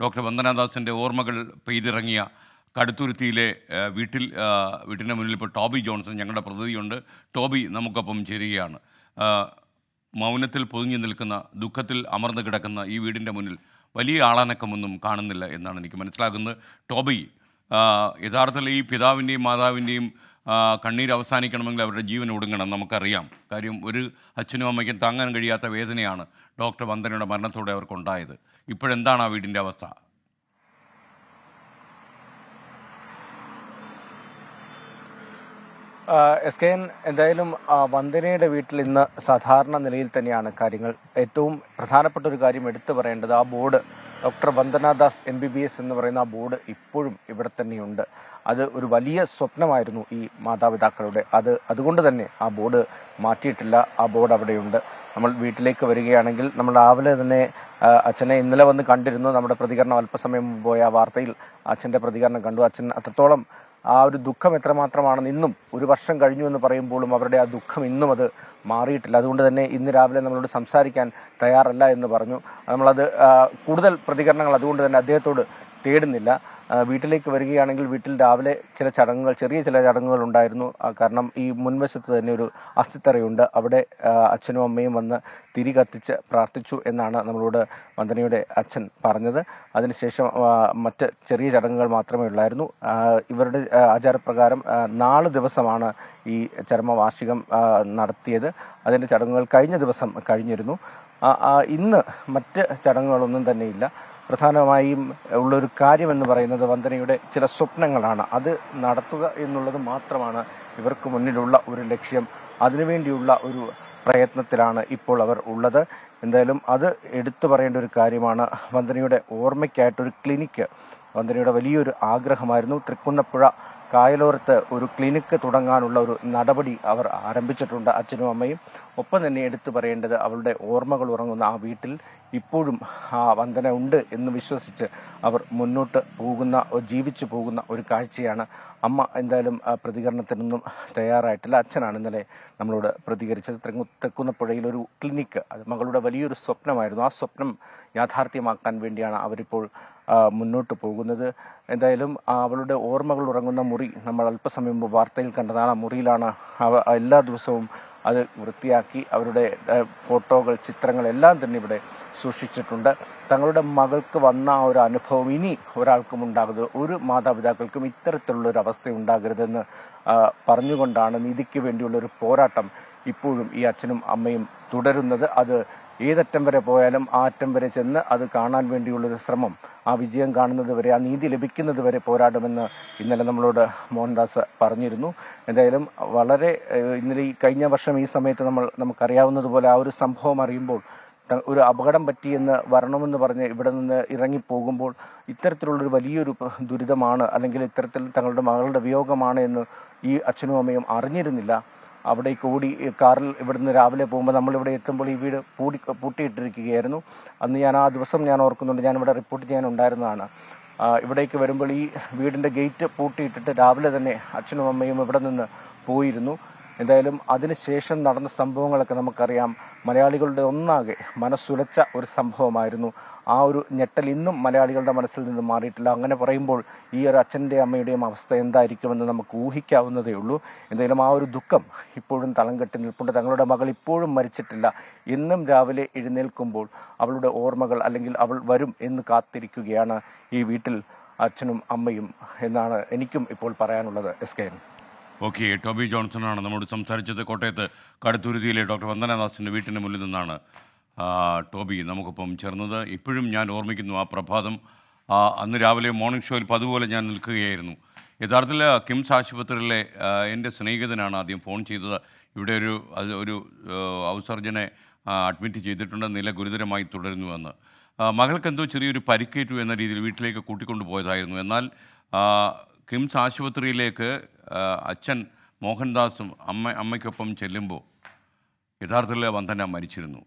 Doctor വന്ദനാദാസിൻ്റെ ഓർമ്മകൾ പെയ്തിറങ്ങിയ കടുത്തുരുത്തിയിലെ വീട്ടിൻ്റെ മുന്നിൽ ഇപ്പോൾ ടോബി ജോൺസൺ ഞങ്ങളുടെ പ്രതിനിധിയുണ്ട്. ടോബി നമുക്കൊപ്പം ചേരുകയാണ്. മൗനത്തിൽ പൊതിഞ്ഞു നിൽക്കുന്ന, ദുഃഖത്തിൽ അമർന്നു കിടക്കുന്ന ഈ വീടിൻ്റെ മുന്നിൽ വലിയ ആളനക്കമൊന്നും കാണുന്നില്ല എന്നാണ് എനിക്ക് മനസ്സിലാകുന്നത്. ടോബി, യഥാർത്ഥത്തിൽ ഈ പിതാവിൻ്റെയും മാതാവിൻ്റെയും കണ്ണീര് അവസാനിക്കണമെങ്കിൽ അവരുടെ ജീവൻ ഒടുങ്ങണം, നമുക്കറിയാം. കാര്യം ഒരു അച്ഛനും അമ്മയ്ക്കും താങ്ങാൻ കഴിയാത്ത വേദനയാണ് ഡോക്ടർ വന്ദനയുടെ മരണത്തോടെ അവർക്കുണ്ടായത്. ഇപ്പോഴെന്താണ് ആ വീടിൻ്റെ അവസ്ഥ? എസ് കെ എൻ, എന്തായാലും വന്ദനയുടെ വീട്ടിൽ ഇന്ന് സാധാരണ നിലയിൽ തന്നെയാണ് കാര്യങ്ങൾ. ഏറ്റവും പ്രധാനപ്പെട്ട ഒരു കാര്യം എടുത്തു പറയേണ്ടത്, ആ ബോർഡ്, ഡോക്ടർ വന്ദനാദാസ് MBBS എന്ന് പറയുന്ന ആ ബോർഡ് ഇപ്പോഴും ഇവിടെ തന്നെയുണ്ട്. അത് ഒരു വലിയ സ്വപ്നമായിരുന്നു ഈ മാതാപിതാക്കളുടെ. അതുകൊണ്ട് തന്നെ ആ ബോർഡ് മാറ്റിയിട്ടില്ല. ആ ബോർഡ് അവിടെയുണ്ട്. നമ്മൾ വീട്ടിലേക്ക് വരികയാണെങ്കിൽ നമ്മൾ രാവിലെ തന്നെ അച്ഛനെ ഇന്നലെ വന്ന് കണ്ടിരുന്നു. നമ്മുടെ പ്രതികരണം അല്പസമയം മുമ്പ് പോയ ആ വാർത്തയിൽ അച്ഛൻ്റെ പ്രതികരണം കണ്ടു. അച്ഛൻ അത്രത്തോളം ആ ഒരു ദുഃഖം എത്രമാത്രമാണെന്ന് ഇന്നും, ഒരു വർഷം കഴിഞ്ഞു എന്ന് പറയുമ്പോഴും അവരുടെ ആ ദുഃഖം ഇന്നും അത് മാറിയിട്ടില്ല. അതുകൊണ്ട് തന്നെ ഇന്ന് രാവിലെ നമ്മളോട് സംസാരിക്കാൻ തയ്യാറല്ല എന്ന് പറഞ്ഞു. നമ്മളത് കൂടുതൽ പ്രതികരണങ്ങൾ അതുകൊണ്ട് തന്നെ അദ്ദേഹത്തോട് തേടുന്നില്ല. വീട്ടിലേക്ക് വരികയാണെങ്കിൽ വീട്ടിൽ രാവിലെ ചെറിയ ചില ചടങ്ങുകൾ ഉണ്ടായിരുന്നു. കാരണം ഈ മുൻവശത്ത് തന്നെ ഒരു അസ്ഥിത്തറയുണ്ട്. അവിടെ അച്ഛനും അമ്മയും വന്ന് തിരി കത്തിച്ച് പ്രാർത്ഥിച്ചു എന്നാണ് നമ്മളോട് വന്ദനയുടെ അച്ഛൻ പറഞ്ഞത്. അതിനുശേഷം മറ്റ് ചെറിയ ചടങ്ങുകൾ മാത്രമേ ഉള്ളായിരുന്നു. ഇവരുടെ ആചാരപ്രകാരം 4 ദിവസമാണ് ഈ ചരമവാർഷികം നടത്തിയത്. അതിൻ്റെ ചടങ്ങുകൾ കഴിഞ്ഞ ദിവസം കഴിഞ്ഞിരുന്നു. ഇന്ന് മറ്റ് ചടങ്ങുകളൊന്നും തന്നെയില്ല. പ്രധാനമായും ഉള്ളൊരു കാര്യമെന്ന് പറയുന്നത് വന്ദനയുടെ ചില സ്വപ്നങ്ങളാണ്. അത് നടത്തുക എന്നുള്ളത് മാത്രമാണ് ഇവർക്ക് മുന്നിലുള്ള ഒരു ലക്ഷ്യം. അതിനുവേണ്ടിയുള്ള ഒരു പ്രയത്നത്തിലാണ് ഇപ്പോൾ അവർ ഉള്ളത്. എന്തായാലും അത് എടുത്തു പറയേണ്ട ഒരു കാര്യമാണ്. വന്ദനയുടെ ഓർമ്മയ്ക്കായിട്ടൊരു ക്ലിനിക്ക് വന്ദനയുടെ വലിയൊരു ആഗ്രഹമായിരുന്നു. തൃക്കുന്നപ്പുഴ കായലോരത്ത് ഒരു ക്ലിനിക്ക് തുടങ്ങാനുള്ള ഒരു നടപടി അവർ ആരംഭിച്ചിട്ടുണ്ട്, അച്ഛനും അമ്മയും. ഒപ്പം തന്നെ എടുത്തു പറയേണ്ടത്, അവളുടെ ഓർമ്മകൾ ഉറങ്ങുന്ന ആ വീട്ടിൽ ഇപ്പോഴും ആ വന്ദന ഉണ്ട് എന്ന് വിശ്വസിച്ച് അവർ മുന്നോട്ട് ജീവിച്ചു പോകുന്ന ഒരു കാഴ്ചയാണ്. അമ്മ എന്തായാലും പ്രതികരണത്തിനൊന്നും തയ്യാറായിട്ടില്ല. അച്ഛനാണ് ഇന്നലെ നമ്മളോട് പ്രതികരിച്ചത്. തൃക്കുന്നപ്പുഴയിൽ ഒരു ക്ലിനിക്ക്, അത് മകളുടെ വലിയൊരു സ്വപ്നമായിരുന്നു. ആ സ്വപ്നം യാഥാർത്ഥ്യമാക്കാൻ വേണ്ടിയാണ് അവരിപ്പോൾ മുന്നോട്ട് പോകുന്നത്. എന്തായാലും അവളുടെ ഓർമ്മകൾ ഉറങ്ങുന്ന മുറി നമ്മൾ അല്പസമയം മുമ്പ് വാർത്തയിൽ കണ്ടതാണ്. ആ മുറിയിലാണ് എല്ലാ ദിവസവും അത് വൃത്തിയാക്കി അവരുടെ ഫോട്ടോകൾ, ചിത്രങ്ങൾ എല്ലാം തന്നെ ഇവിടെ സൂക്ഷിച്ചിട്ടുണ്ട്. തങ്ങളുടെ മകൾക്ക് വന്ന ആ ഒരു അനുഭവം ഇനി ഒരാൾക്കും ഉണ്ടാകരുത്, ഒരു മാതാപിതാക്കൾക്കും ഇത്തരത്തിലുള്ളൊരു അവസ്ഥ ഉണ്ടാകരുതെന്ന് പറഞ്ഞുകൊണ്ടാണ് നീതിക്ക് വേണ്ടിയുള്ളൊരു പോരാട്ടം ഇപ്പോഴും ഈ അച്ഛനും അമ്മയും തുടരുന്നത്. അത് ഏതറ്റം വരെ പോയാലും ആ അറ്റം വരെ ചെന്ന് അത് കാണാൻ വേണ്ടിയുള്ളൊരു ശ്രമം, ആ വിജയം കാണുന്നത് വരെ, ആ നീതി ലഭിക്കുന്നത് വരെ പോരാടുമെന്ന് ഇന്നലെ നമ്മളോട് മോഹൻദാസ് പറഞ്ഞിരുന്നു. എന്തായാലും വളരെ ഇന്നലെ കഴിഞ്ഞ വർഷം ഈ സമയത്ത് നമുക്കറിയാവുന്നതുപോലെ ആ ഒരു സംഭവം അറിയുമ്പോൾ, ഒരു അപകടം പറ്റിയെന്ന് വരണമെന്ന് പറഞ്ഞ് ഇവിടെ നിന്ന് ഇറങ്ങിപ്പോകുമ്പോൾ ഇത്തരത്തിലുള്ളൊരു വലിയൊരു ദുരിതമാണ്, അല്ലെങ്കിൽ ഇത്തരത്തിൽ തങ്ങളുടെ മകളുടെ വിയോഗമാണ് എന്ന് ഈ അച്ഛനും അമ്മയും അറിഞ്ഞിരുന്നില്ല. അവിടേക്ക് ഓടി കാറിൽ ഇവിടുന്ന് രാവിലെ പോകുമ്പോൾ നമ്മളിവിടെ എത്തുമ്പോൾ ഈ വീട് പൂട്ടിയിട്ടിരിക്കുകയായിരുന്നു. അന്ന് ആ ദിവസം ഞാൻ ഓർക്കുന്നുണ്ട്, ഞാനിവിടെ റിപ്പോർട്ട് ചെയ്യാനുണ്ടായിരുന്നതാണ്. ഇവിടേക്ക് വരുമ്പോൾ ഈ വീടിൻ്റെ ഗേറ്റ് പൂട്ടിയിട്ടിട്ട് രാവിലെ തന്നെ അച്ഛനും അമ്മയും ഇവിടെ നിന്ന് പോയിരുന്നു. എന്തായാലും അതിനുശേഷം നടന്ന സംഭവങ്ങളൊക്കെ നമുക്കറിയാം. മലയാളികളുടെ ഒന്നാകെ മനസ്സുലച്ച ഒരു സംഭവമായിരുന്നു. ആ ഒരു ഞെട്ടൽ ഇന്നും മലയാളികളുടെ മനസ്സിൽ നിന്ന് മാറിയിട്ടില്ല. അങ്ങനെ പറയുമ്പോൾ ഈ ഒരു അച്ഛൻ്റെയും അമ്മയുടെയും അവസ്ഥ എന്തായിരിക്കുമെന്ന് നമുക്ക് ഊഹിക്കാവുന്നതേ ഉള്ളൂ. എന്തായാലും ആ ഒരു ദുഃഖം ഇപ്പോഴും തളം കെട്ടി നിൽപ്പുണ്ട്. തങ്ങളുടെ മകൾ ഇപ്പോഴും മരിച്ചിട്ടില്ല. എന്നും രാവിലെ എഴുന്നേൽക്കുമ്പോൾ അവളുടെ ഓർമ്മകൾ, അല്ലെങ്കിൽ അവൾ വരും എന്ന് കാത്തിരിക്കുകയാണ് ഈ വീട്ടിൽ അച്ഛനും അമ്മയും എന്നാണ് എനിക്കും ഇപ്പോൾ പറയാനുള്ളത്. S K N. Okay, Toby ജോൺസണാണ് നമ്മോട് സംസാരിച്ചത്. കോട്ടയത്ത് കടുത്തുരുത്തിയിലെ ഡോക്ടർ വന്ദനാദാസിൻ്റെ വീട്ടിന് മുന്നിൽ നിന്നാണ് ടോബി നമുക്കൊപ്പം ചേർന്നത്. ഇപ്പോഴും ഞാൻ ഓർമ്മിക്കുന്നു ആ പ്രഭാതം. അന്ന് രാവിലെ മോർണിംഗ് ഷോയിൽ പതുപോലെ ഞാൻ നിൽക്കുകയായിരുന്നു. യഥാർത്ഥത്തിൽ കിംസ് ആശുപത്രിയിലെ എൻ്റെ സ്നേഹിതനാണ് ആദ്യം ഫോൺ ചെയ്തത്. ഇവിടെ ഒരു ഔസർജനെ അഡ്മിറ്റ് ചെയ്തിട്ടുണ്ട്, നില ഗുരുതരമായി തുടരുന്നുവെന്ന്. മകൾക്ക് എന്തോ ചെറിയൊരു പരിക്കേറ്റു എന്ന രീതിയിൽ വീട്ടിലേക്ക് കൂട്ടിക്കൊണ്ടു പോയതായിരുന്നു. എന്നാൽ കിംസ് ആശുപത്രിയിലേക്ക് അച്ഛൻ മോഹൻദാസും അമ്മയ്ക്കൊപ്പം ചെല്ലുമ്പോൾ യഥാർത്ഥത്തിൽ വന്ദന മരിച്ചിരുന്നു.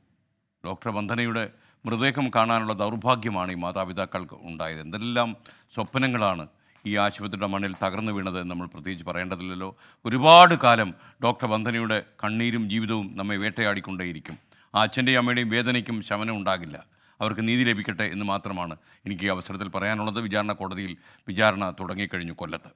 ഡോക്ടർ വന്ദനയുടെ മൃതദേഹം കാണാനുള്ള ദൗർഭാഗ്യമാണ് ഈ മാതാപിതാക്കൾക്ക് ഉണ്ടായത്. എന്തെല്ലാം സ്വപ്നങ്ങളാണ് ഈ ആശുപത്രിയുടെ മണ്ണിൽ തകർന്നു വീണത് എന്ന് നമ്മൾ പ്രത്യേകിച്ച് പറയേണ്ടതില്ലല്ലോ. ഒരുപാട് കാലം ഡോക്ടർ വന്ദനയുടെ കണ്ണീരും ജീവിതവും നമ്മെ വേട്ടയാടിക്കൊണ്ടേയിരിക്കും. ആ അച്ഛൻ്റെയും അമ്മയുടെയും വേദനയ്ക്കും ശമനം ഉണ്ടാകില്ല. അവർക്ക് നീതി ലഭിക്കട്ടെ എന്ന് മാത്രമാണ് എനിക്ക് ഈ അവസരത്തിൽ പറയാനുള്ളത്. വിചാരണ കോടതിയിൽ വിചാരണ തുടങ്ങിക്കഴിഞ്ഞു കൊല്ലത്ത്.